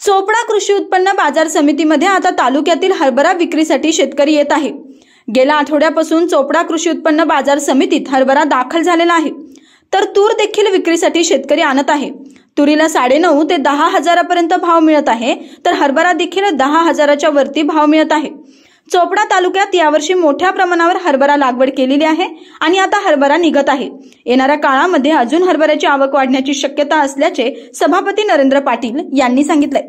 चोपडा कृषी उत्पन्न बाजार समितीमध्ये आता तालुक्यातील हरभरा विक्रीसाठी शेतकरी येत आहे। गेल्या आठवड्यापासून चोपडा कृषी उत्पन्न बाजार समितीत हरभरा दाखल झालेला आहे, तर तूर देखील विक्रीसाठी शेतकरी आणत आहे। तुरीला 9.5 ते 10 हजारापर्यंत भाव मिळत आहे, तर हरभरा देखील 10 हजाराच्या वरती भाव मिळत आहे। चोपडा तालुक्यात यावर्षी मोठ्या प्रमाणावर हरभरा लागवड केलेली आहे आणि आता हरभरा निघत आहे। येणाऱ्या काळामध्ये अजून हरभऱ्याची आवक वाढण्याची शक्यता असल्याचे सभापती नरेंद्र पाटील यांनी सांगितले।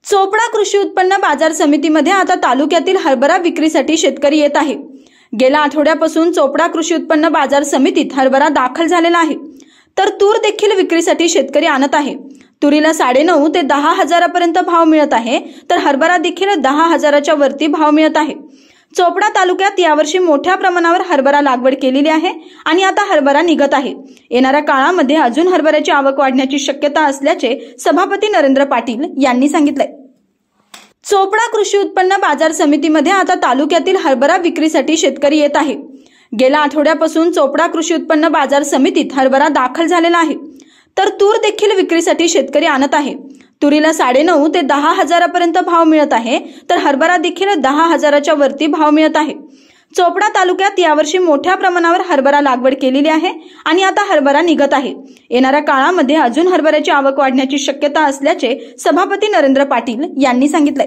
चोपडा कृषी उत्पन्न बाजार समितीमध्ये आता तालुक्यातील हरभरा विक्रीसाठी शेतकरी येत आहे। गेल्या आठवड्यापासून चोपडा कृषी उत्पन्न बाजार समितीत हरभरा दाखल झालेला आहे, तर तूर देखील विक्रीसाठी शेतकरी आणत आहे। तुरीला 9.5 ते 10 हजारापर्यंत भाव मिळत आहे, तर हरभरा देखील 10 हजाराच्या वरती भाव मिळत आहे। चोपडा तालुक्यात यावर्षी मोठ्या प्रमाणावर हरभरा लागवड केलेली आहे आणि आता हरभरा निघत आहे। येणाऱ्या काळामध्ये अजून हरभऱ्याची आवक वाढण्याची शक्यता असल्याचे सभापती नरेंद्र पाटील यांनी सांगितले। चोपडा कृषी उत्पन्न बाजार समितीमध्ये आता तालुक्यातील हरभरा विक्रीसाठी शेतकरी येत आहे। गेल्या आठवड्यापासून चोपडा कृषी उत्पन्न बाजार समितीत हरभरा दाखल झालेला आहे, तर तूर देखील विक्रीसाठी शेतकरी आणत आहे। तुरीला 9.5 ते 10 हजारापर्यंत भाव मिळत आहे, तर हरभरा देखील 10 हजाराच्या वरती भाव मिळत आहे। चोपडा तालुक्यात यावर्षी मोठ्या प्रमाणावर हरभरा लागवड केलेली आहे आणि आता हरभरा निघत आहे। येणाऱ्या काळामध्ये अजून हरभऱ्याची आवक वाढण्याची शक्यता असल्याचे सभापती नरेंद्र पाटील यांनी सांगितले।